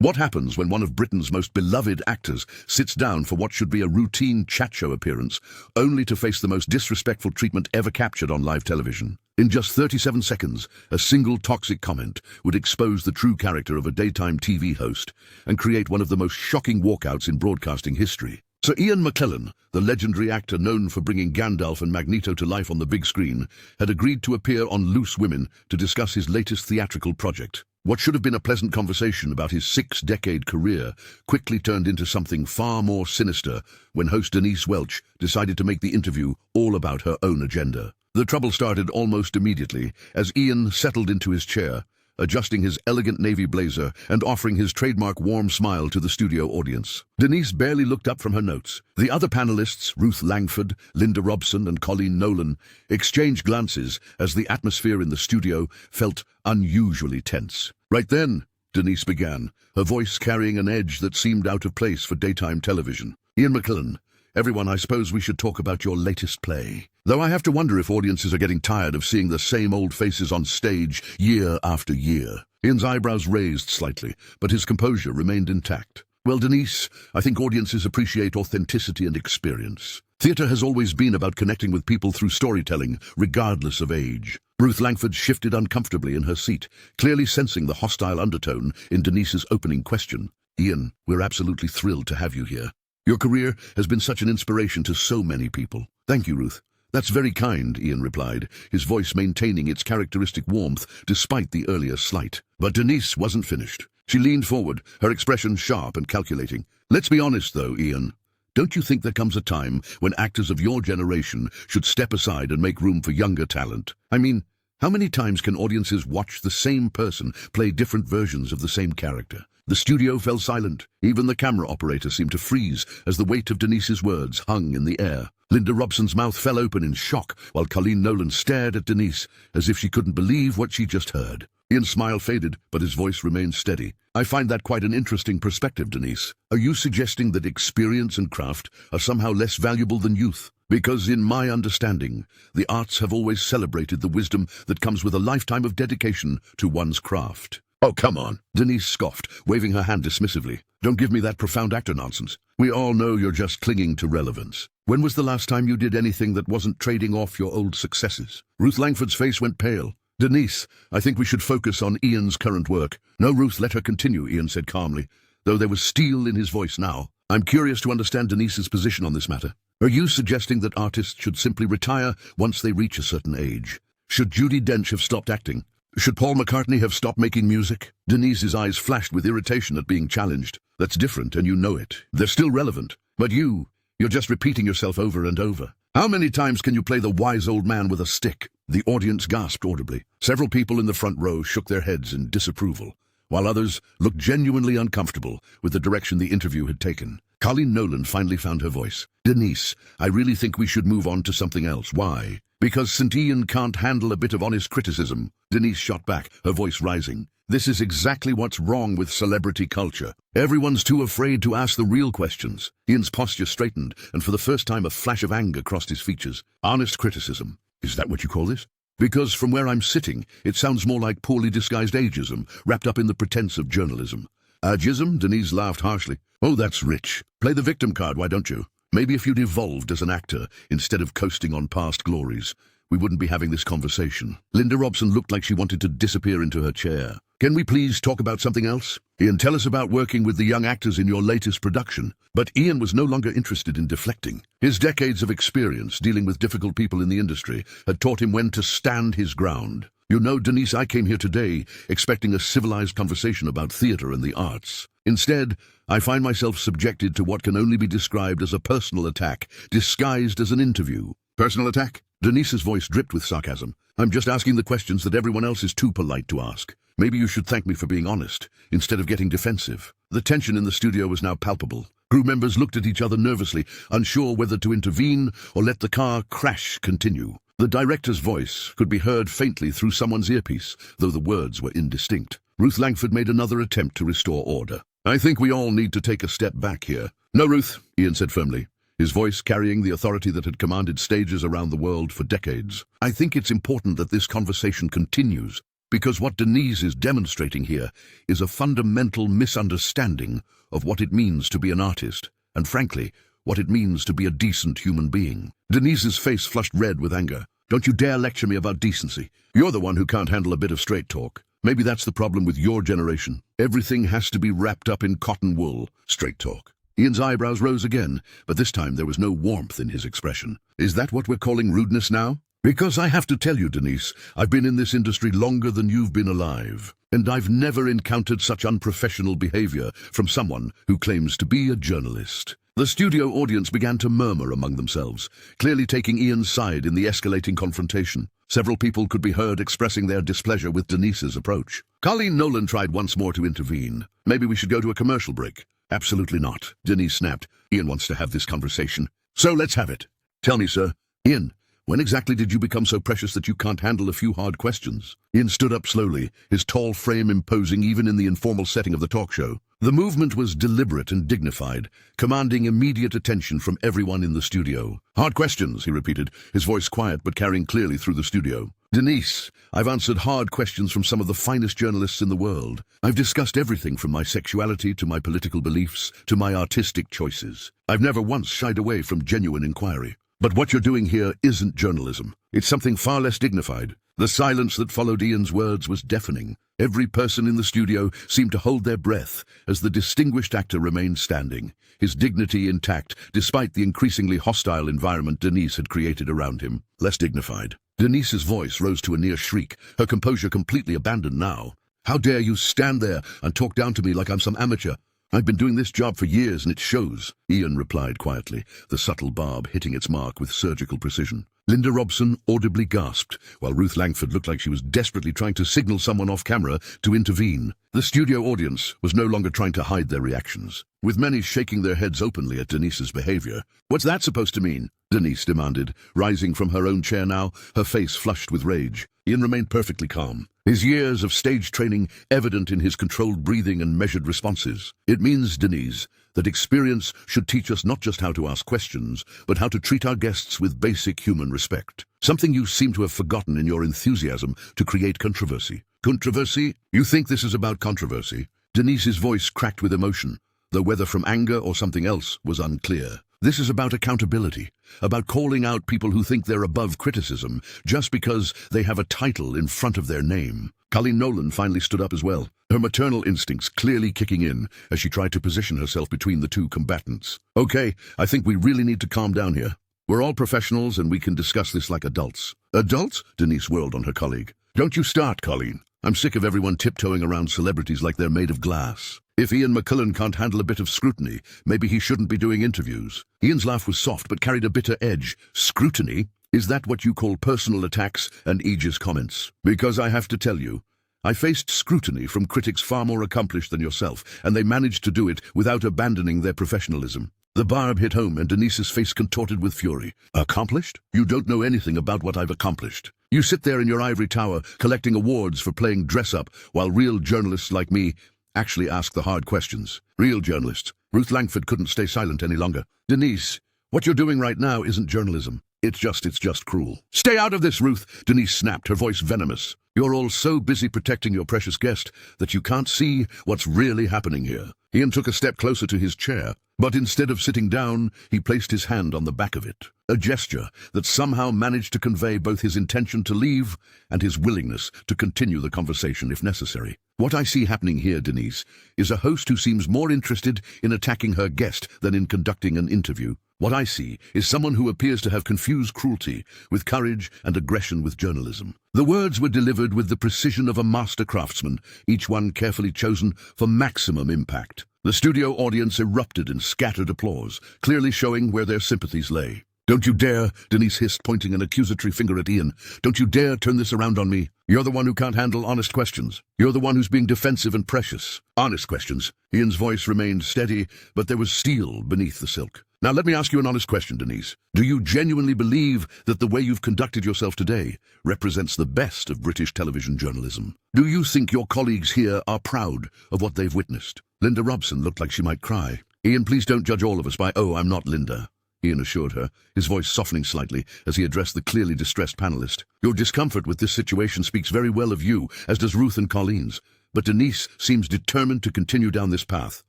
What happens when one of Britain's most beloved actors sits down for what should be a routine chat show appearance, only to face the most disrespectful treatment ever captured on live television? In just 37 seconds, a single toxic comment would expose the true character of a daytime TV host and create one of the most shocking walkouts in broadcasting history. Sir Ian McKellen, the legendary actor known for bringing Gandalf and Magneto to life on the big screen, had agreed to appear on Loose Women to discuss his latest theatrical project. What should have been a pleasant conversation about his 6-decade career quickly turned into something far more sinister when host Denise Welch decided to make the interview all about her own agenda. The trouble started almost immediately as Ian settled into his chair, adjusting his elegant navy blazer and offering his trademark warm smile to the studio audience. Denise barely looked up from her notes. The other panelists, Ruth Langford, Linda Robson, and Colleen Nolan, exchanged glances as the atmosphere in the studio felt unusually tense. Right then, Denise began, her voice carrying an edge that seemed out of place for daytime television. Ian McKellen, everyone, I suppose we should talk about your latest play. Though I have to wonder if audiences are getting tired of seeing the same old faces on stage year after year. Ian's eyebrows raised slightly, but his composure remained intact. Well, Denise, I think audiences appreciate authenticity and experience. Theatre has always been about connecting with people through storytelling, regardless of age. Ruth Langford shifted uncomfortably in her seat, clearly sensing the hostile undertone in Denise's opening question. Ian, we're absolutely thrilled to have you here. Your career has been such an inspiration to so many people. Thank you, Ruth. That's very kind, Ian replied, his voice maintaining its characteristic warmth despite the earlier slight. But Denise wasn't finished. She leaned forward, her expression sharp and calculating. Let's be honest, though, Ian. Don't you think there comes a time when actors of your generation should step aside and make room for younger talent? I mean, how many times can audiences watch the same person play different versions of the same character? The studio fell silent. Even the camera operator seemed to freeze as the weight of Denise's words hung in the air. Linda Robson's mouth fell open in shock, while Colleen Nolan stared at Denise as if she couldn't believe what she just heard. Ian's smile faded, but his voice remained steady. I find that quite an interesting perspective, Denise. Are you suggesting that experience and craft are somehow less valuable than youth? Because in my understanding, the arts have always celebrated the wisdom that comes with a lifetime of dedication to one's craft. Oh, come on, Denise scoffed, waving her hand dismissively. Don't give me that profound actor nonsense. We all know you're just clinging to relevance. When was the last time you did anything that wasn't trading off your old successes? Ruth Langford's face went pale. Denise, I think we should focus on Ian's current work. No, Ruth, let her continue, Ian said calmly, though there was steel in his voice now. I'm curious to understand Denise's position on this matter. Are you suggesting that artists should simply retire once they reach a certain age? Should Judi Dench have stopped acting? Should Paul McCartney have stopped making music? Denise's eyes flashed with irritation at being challenged. That's different, and you know it. They're still relevant. But you're just repeating yourself over and over. How many times can you play the wise old man with a stick? The audience gasped audibly. Several people in the front row shook their heads in disapproval, while others looked genuinely uncomfortable with the direction the interview had taken. Colleen Nolan finally found her voice. Denise, I really think we should move on to something else. Why? Because St. Ian can't handle a bit of honest criticism. Denise shot back, her voice rising. This is exactly what's wrong with celebrity culture. Everyone's too afraid to ask the real questions. Ian's posture straightened, and for the first time a flash of anger crossed his features. Honest criticism. Is that what you call this? Because from where I'm sitting, it sounds more like poorly disguised ageism, wrapped up in the pretense of journalism. Ageism? Denise laughed harshly. Oh, that's rich. Play the victim card, why don't you? Maybe if you'd evolved as an actor, instead of coasting on past glories, we wouldn't be having this conversation. Linda Robson looked like she wanted to disappear into her chair. Can we please talk about something else? Ian, tell us about working with the young actors in your latest production. But Ian was no longer interested in deflecting. His decades of experience dealing with difficult people in the industry had taught him when to stand his ground. You know, Denise, I came here today expecting a civilized conversation about theatre and the arts. Instead, I find myself subjected to what can only be described as a personal attack, disguised as an interview. Personal attack? Denise's voice dripped with sarcasm. I'm just asking the questions that everyone else is too polite to ask. Maybe you should thank me for being honest, instead of getting defensive. The tension in the studio was now palpable. Crew members looked at each other nervously, unsure whether to intervene or let the car crash continue. The director's voice could be heard faintly through someone's earpiece, though the words were indistinct. Ruth Langford made another attempt to restore order. I think we all need to take a step back here. No, Ruth, Ian said firmly, his voice carrying the authority that had commanded stages around the world for decades. I think it's important that this conversation continues. Because what Denise is demonstrating here is a fundamental misunderstanding of what it means to be an artist, and frankly, what it means to be a decent human being. Denise's face flushed red with anger. Don't you dare lecture me about decency. You're the one who can't handle a bit of straight talk. Maybe that's the problem with your generation. Everything has to be wrapped up in cotton wool. Straight talk. Ian's eyebrows rose again, but this time there was no warmth in his expression. Is that what we're calling rudeness now? Because I have to tell you, Denise, I've been in this industry longer than you've been alive, and I've never encountered such unprofessional behavior from someone who claims to be a journalist. The studio audience began to murmur among themselves, clearly taking Ian's side in the escalating confrontation. Several people could be heard expressing their displeasure with Denise's approach. Colleen Nolan tried once more to intervene. Maybe we should go to a commercial break. Absolutely not, Denise snapped. Ian wants to have this conversation. So let's have it. Tell me, sir. Ian, when exactly did you become so precious that you can't handle a few hard questions? Ian stood up slowly, his tall frame imposing even in the informal setting of the talk show. The movement was deliberate and dignified, commanding immediate attention from everyone in the studio. Hard questions, he repeated, his voice quiet but carrying clearly through the studio. Denise, I've answered hard questions from some of the finest journalists in the world. I've discussed everything from my sexuality to my political beliefs to my artistic choices. I've never once shied away from genuine inquiry. But what you're doing here isn't journalism. It's something far less dignified. The silence that followed Ian's words was deafening. Every person in the studio seemed to hold their breath as the distinguished actor remained standing, his dignity intact despite the increasingly hostile environment Denise had created around him. Less dignified. Denise's voice rose to a near shriek, her composure completely abandoned now. How dare you stand there and talk down to me like I'm some amateur? I've been doing this job for years and it shows, Ian replied quietly, the subtle barb hitting its mark with surgical precision. Linda Robson audibly gasped, while Ruth Langford looked like she was desperately trying to signal someone off camera to intervene. The studio audience was no longer trying to hide their reactions, with many shaking their heads openly at Denise's behavior. What's that supposed to mean? Denise demanded, rising from her own chair now, her face flushed with rage. Ian remained perfectly calm, his years of stage training evident in his controlled breathing and measured responses. It means, Denise, that experience should teach us not just how to ask questions, but how to treat our guests with basic human respect. Something you seem to have forgotten in your enthusiasm to create controversy. Controversy? You think this is about controversy? Denise's voice cracked with emotion, though whether from anger or something else was unclear. This is about accountability, about calling out people who think they're above criticism just because they have a title in front of their name. Colleen Nolan finally stood up as well, her maternal instincts clearly kicking in as she tried to position herself between the two combatants. Okay, I think we really need to calm down here. We're all professionals and we can discuss this like adults. Adults? Denise whirled on her colleague. Don't you start, Colleen. I'm sick of everyone tiptoeing around celebrities like they're made of glass. If Ian McKellen can't handle a bit of scrutiny, maybe he shouldn't be doing interviews. Ian's laugh was soft but carried a bitter edge. Scrutiny? Is that what you call personal attacks and aegis comments? Because I have to tell you, I faced scrutiny from critics far more accomplished than yourself, and they managed to do it without abandoning their professionalism. The barb hit home and Denise's face contorted with fury. Accomplished? You don't know anything about what I've accomplished. You sit there in your ivory tower collecting awards for playing dress-up, while real journalists like me actually ask the hard questions. Real journalists. Ruth Langford couldn't stay silent any longer. Denise, what you're doing right now isn't journalism. It's just cruel. Stay out of this, Ruth, Denise snapped, her voice venomous. You're all so busy protecting your precious guest that you can't see what's really happening here. Ian took a step closer to his chair, but instead of sitting down, he placed his hand on the back of it. A gesture that somehow managed to convey both his intention to leave and his willingness to continue the conversation if necessary. What I see happening here, Denise, is a host who seems more interested in attacking her guest than in conducting an interview. What I see is someone who appears to have confused cruelty with courage and aggression with journalism. The words were delivered with the precision of a master craftsman, each one carefully chosen for maximum impact. The studio audience erupted in scattered applause, clearly showing where their sympathies lay. Don't you dare, Denise hissed, pointing an accusatory finger at Ian. Don't you dare turn this around on me. You're the one who can't handle honest questions. You're the one who's being defensive and precious. Honest questions. Ian's voice remained steady, but there was steel beneath the silk. Now let me ask you an honest question, Denise. Do you genuinely believe that the way you've conducted yourself today represents the best of British television journalism? Do you think your colleagues here are proud of what they've witnessed? Linda Robson looked like she might cry. Ian, please don't judge all of us by, "Oh, I'm not Linda." Ian assured her, his voice softening slightly as he addressed the clearly distressed panelist. Your discomfort with this situation speaks very well of you, as does Ruth and Colleen's. But Denise seems determined to continue down this path.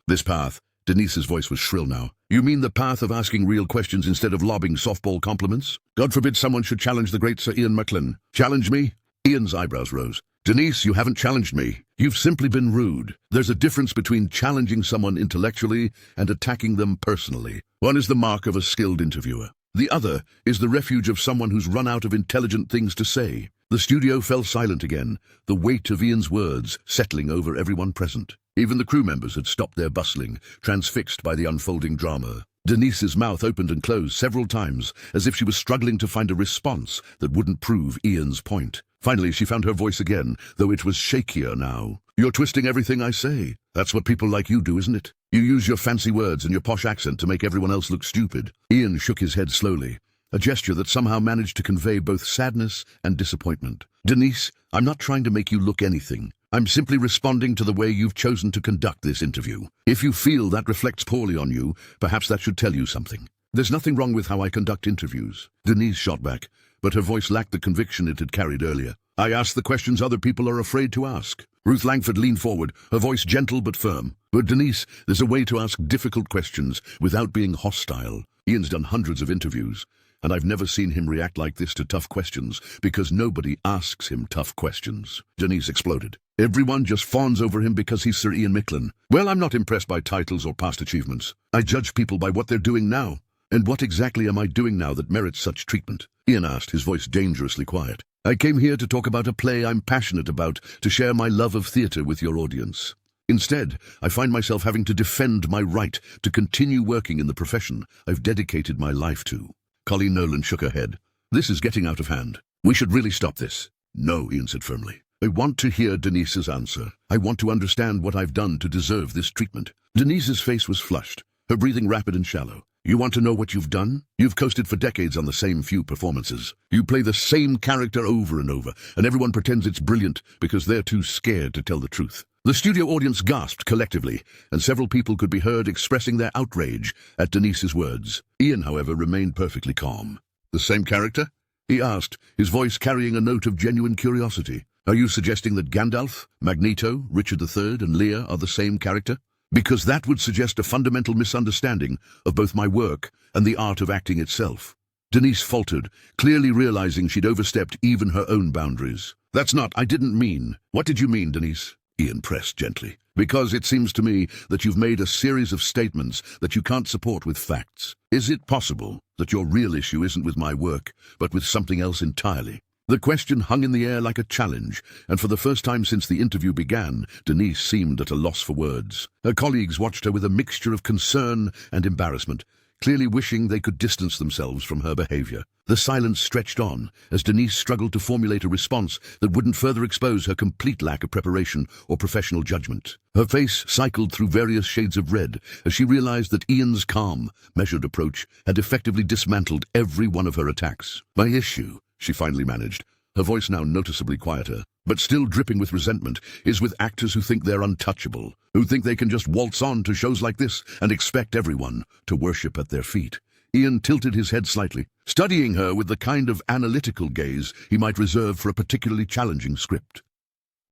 This path? Denise's voice was shrill now. You mean the path of asking real questions instead of lobbing softball compliments? God forbid someone should challenge the great Sir Ian McKellen. Challenge me? Ian's eyebrows rose. Denise, you haven't challenged me. You've simply been rude. There's a difference between challenging someone intellectually and attacking them personally. One is the mark of a skilled interviewer. The other is the refuge of someone who's run out of intelligent things to say. The studio fell silent again, the weight of Ian's words settling over everyone present. Even the crew members had stopped their bustling, transfixed by the unfolding drama. Denise's mouth opened and closed several times, as if she was struggling to find a response that wouldn't prove Ian's point. Finally, she found her voice again, though it was shakier now. You're twisting everything I say. That's what people like you do, isn't it? You use your fancy words and your posh accent to make everyone else look stupid. Ian shook his head slowly, a gesture that somehow managed to convey both sadness and disappointment. Denise, I'm not trying to make you look anything. I'm simply responding to the way you've chosen to conduct this interview. If you feel that reflects poorly on you, perhaps that should tell you something. There's nothing wrong with how I conduct interviews. Denise shot back, but her voice lacked the conviction it had carried earlier. I ask the questions other people are afraid to ask. Ruth Langford leaned forward, her voice gentle but firm. But Denise, there's a way to ask difficult questions without being hostile. Ian's done hundreds of interviews, and I've never seen him react like this to tough questions, because nobody asks him tough questions. Denise exploded. Everyone just fawns over him because he's Sir Ian McKellen. Well, I'm not impressed by titles or past achievements. I judge people by what they're doing now. And what exactly am I doing now that merits such treatment? Ian asked, his voice dangerously quiet. I came here to talk about a play I'm passionate about, to share my love of theatre with your audience. Instead, I find myself having to defend my right to continue working in the profession I've dedicated my life to. Colleen Nolan shook her head. This is getting out of hand. We should really stop this. No, Ian said firmly. I want to hear Denise's answer. I want to understand what I've done to deserve this treatment. Denise's face was flushed, her breathing rapid and shallow. You want to know what you've done? You've coasted for decades on the same few performances. You play the same character over and over, and everyone pretends it's brilliant because they're too scared to tell the truth. The studio audience gasped collectively, and several people could be heard expressing their outrage at Denise's words. Ian, however, remained perfectly calm. The same character? He asked, his voice carrying a note of genuine curiosity. Are you suggesting that Gandalf, Magneto, Richard III, and Lear are the same character? Because that would suggest a fundamental misunderstanding of both my work and the art of acting itself. Denise faltered, clearly realizing she'd overstepped even her own boundaries. That's not, I didn't mean. What did you mean, Denise? Ian pressed gently. Because it seems to me that you've made a series of statements that you can't support with facts. Is it possible that your real issue isn't with my work, but with something else entirely? The question hung in the air like a challenge, and for the first time since the interview began, Denise seemed at a loss for words. Her colleagues watched her with a mixture of concern and embarrassment, clearly wishing they could distance themselves from her behavior. The silence stretched on as Denise struggled to formulate a response that wouldn't further expose her complete lack of preparation or professional judgment. Her face cycled through various shades of red as she realized that Ian's calm, measured approach had effectively dismantled every one of her attacks. My issue, she finally managed, her voice now noticeably quieter, but still dripping with resentment, is with actors who think they're untouchable, who think they can just waltz on to shows like this and expect everyone to worship at their feet. Ian tilted his head slightly, studying her with the kind of analytical gaze he might reserve for a particularly challenging script.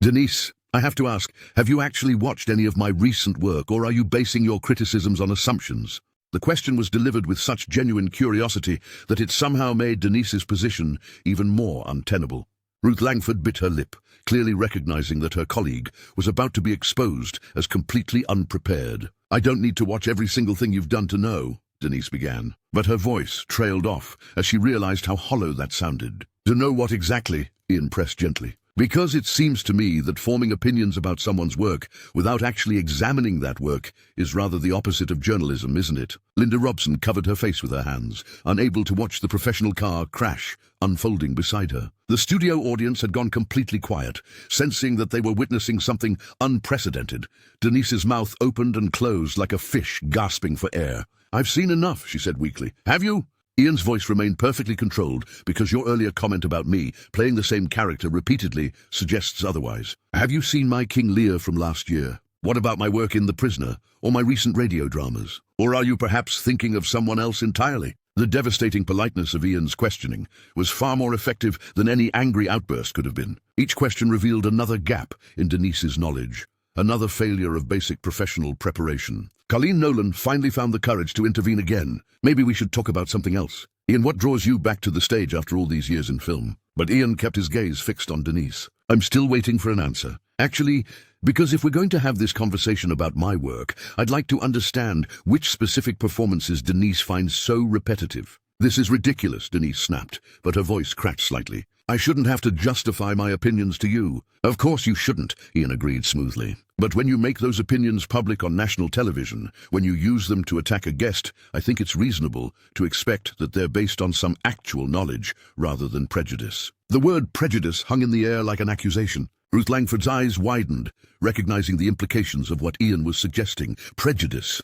Denise, I have to ask, have you actually watched any of my recent work, or are you basing your criticisms on assumptions? The question was delivered with such genuine curiosity that it somehow made Denise's position even more untenable. Ruth Langford bit her lip, clearly recognizing that her colleague was about to be exposed as completely unprepared. I don't need to watch every single thing you've done to know, Denise began, but her voice trailed off as she realized how hollow that sounded. To know what exactly? Ian pressed gently. Because it seems to me that forming opinions about someone's work without actually examining that work is rather the opposite of journalism, isn't it? Linda Robson covered her face with her hands, unable to watch the professional car crash unfolding beside her. The studio audience had gone completely quiet, sensing that they were witnessing something unprecedented. Denise's mouth opened and closed like a fish gasping for air. I've seen enough, she said weakly. Have you? Ian's voice remained perfectly controlled because your earlier comment about me playing the same character repeatedly suggests otherwise. Have you seen my King Lear from last year? What about my work in The Prisoner or my recent radio dramas? Or are you perhaps thinking of someone else entirely? The devastating politeness of Ian's questioning was far more effective than any angry outburst could have been. Each question revealed another gap in Denise's knowledge, another failure of basic professional preparation. Colleen Nolan finally found the courage to intervene again. Maybe we should talk about something else. Ian, what draws you back to the stage after all these years in film? But Ian kept his gaze fixed on Denise. I'm still waiting for an answer. Actually, because if we're going to have this conversation about my work, I'd like to understand which specific performances Denise finds so repetitive. This is ridiculous, Denise snapped, but her voice cracked slightly. I shouldn't have to justify my opinions to you. Of course you shouldn't, Ian agreed smoothly. But when you make those opinions public on national television, when you use them to attack a guest, I think it's reasonable to expect that they're based on some actual knowledge rather than prejudice. The word prejudice hung in the air like an accusation. Ruth Langford's eyes widened, recognizing the implications of what Ian was suggesting. Prejudice.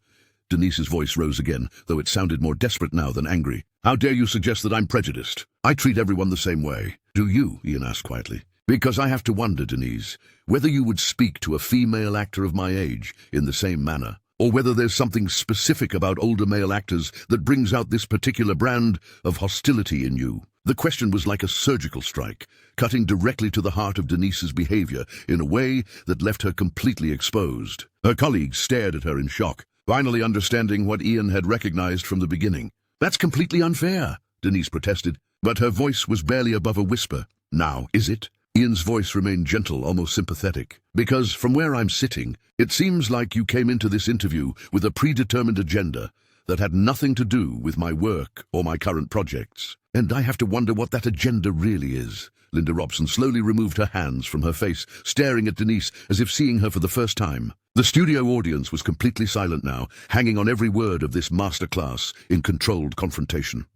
Denise's voice rose again, though it sounded more desperate now than angry. How dare you suggest that I'm prejudiced? I treat everyone the same way. Do you? Ian asked quietly. Because I have to wonder, Denise, whether you would speak to a female actor of my age in the same manner, or whether there's something specific about older male actors that brings out this particular brand of hostility in you. The question was like a surgical strike, cutting directly to the heart of Denise's behavior in a way that left her completely exposed. Her colleagues stared at her in shock, finally understanding what Ian had recognized from the beginning. That's completely unfair, Denise protested, but her voice was barely above a whisper. Now, is it? Ian's voice remained gentle, almost sympathetic. Because from where I'm sitting, it seems like you came into this interview with a predetermined agenda that had nothing to do with my work or my current projects. And I have to wonder what that agenda really is. Linda Robson slowly removed her hands from her face, staring at Denise as if seeing her for the first time. The studio audience was completely silent now, hanging on every word of this masterclass in controlled confrontation.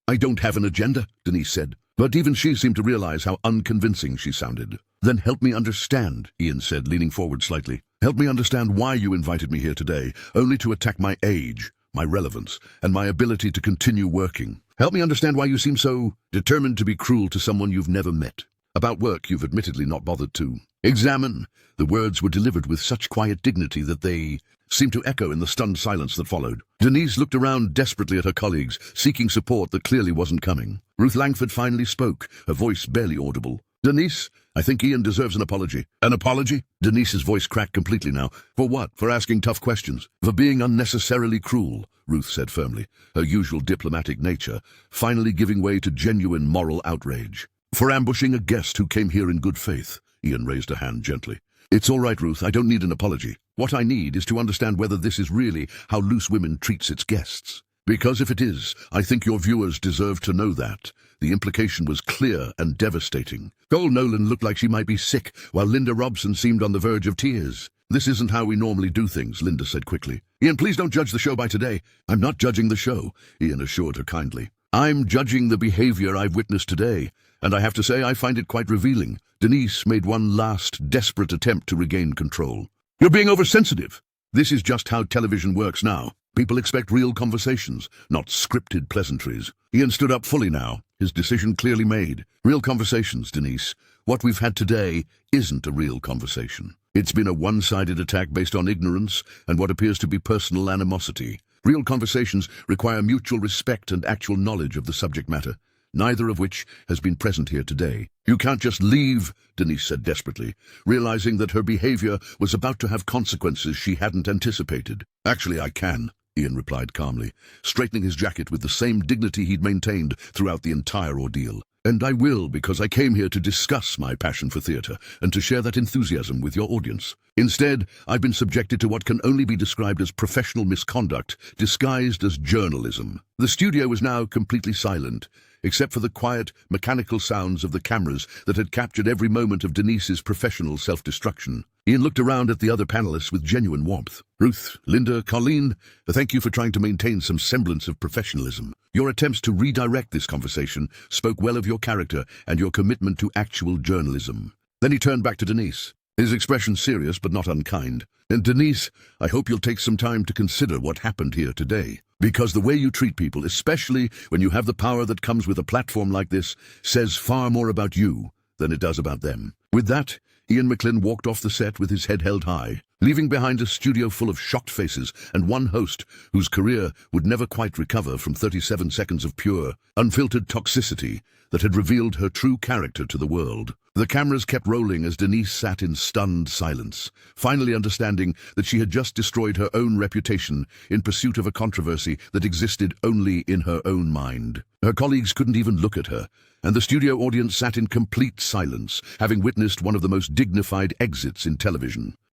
I don't have an agenda, Denise said, but even she seemed to realize how unconvincing she sounded. Then help me understand, Ian said, leaning forward slightly. Help me understand why you invited me here today, only to attack my age, my relevance, and my ability to continue working. Help me understand why you seem so determined to be cruel to someone you've never met, about work you've admittedly not bothered to examine. The words were delivered with such quiet dignity that they seemed to echo in the stunned silence that followed. Denise looked around desperately at her colleagues, seeking support that clearly wasn't coming. Ruth Langford finally spoke, her voice barely audible. Denise, I think Ian deserves an apology. An apology? Denise's voice cracked completely now. For what? For asking tough questions? For being unnecessarily cruel, Ruth said firmly, her usual diplomatic nature finally giving way to genuine moral outrage. For ambushing a guest who came here in good faith, Ian raised a hand gently. It's all right, Ruth, I don't need an apology. What I need is to understand whether this is really how Loose Women treats its guests. Because if it is, I think your viewers deserve to know that. The implication was clear and devastating. Cole Nolan looked like she might be sick, while Linda Robson seemed on the verge of tears. This isn't how we normally do things, Linda said quickly. Ian, please don't judge the show by today. I'm not judging the show, Ian assured her kindly. I'm judging the behavior I've witnessed today, and I have to say I find it quite revealing. Denise made one last, desperate attempt to regain control. You're being oversensitive. This is just how television works now. People expect real conversations, not scripted pleasantries. Ian stood up fully now, his decision clearly made. Real conversations, Denise. What we've had today isn't a real conversation. It's been a one-sided attack based on ignorance and what appears to be personal animosity. Real conversations require mutual respect and actual knowledge of the subject matter, neither of which has been present here today. You can't just leave, Denise said desperately, realizing that her behavior was about to have consequences she hadn't anticipated. Actually, I can, Ian replied calmly, straightening his jacket with the same dignity he'd maintained throughout the entire ordeal. And I will, because I came here to discuss my passion for theatre and to share that enthusiasm with your audience. Instead, I've been subjected to what can only be described as professional misconduct, disguised as journalism. The studio was now completely silent, except for the quiet, mechanical sounds of the cameras that had captured every moment of Denise's professional self-destruction. Ian looked around at the other panelists with genuine warmth. Ruth, Linda, Colleen, thank you for trying to maintain some semblance of professionalism. Your attempts to redirect this conversation spoke well of your character and your commitment to actual journalism. Then he turned back to Denise, his expression serious but not unkind. And Denise, I hope you'll take some time to consider what happened here today. Because the way you treat people, especially when you have the power that comes with a platform like this, says far more about you than it does about them. With that, Ian McKellen walked off the set with his head held high, leaving behind a studio full of shocked faces and one host whose career would never quite recover from 37 seconds of pure, unfiltered toxicity that had revealed her true character to the world. The cameras kept rolling as Denise sat in stunned silence, finally understanding that she had just destroyed her own reputation in pursuit of a controversy that existed only in her own mind. Her colleagues couldn't even look at her, and the studio audience sat in complete silence, having witnessed one of the most dignified exits in television.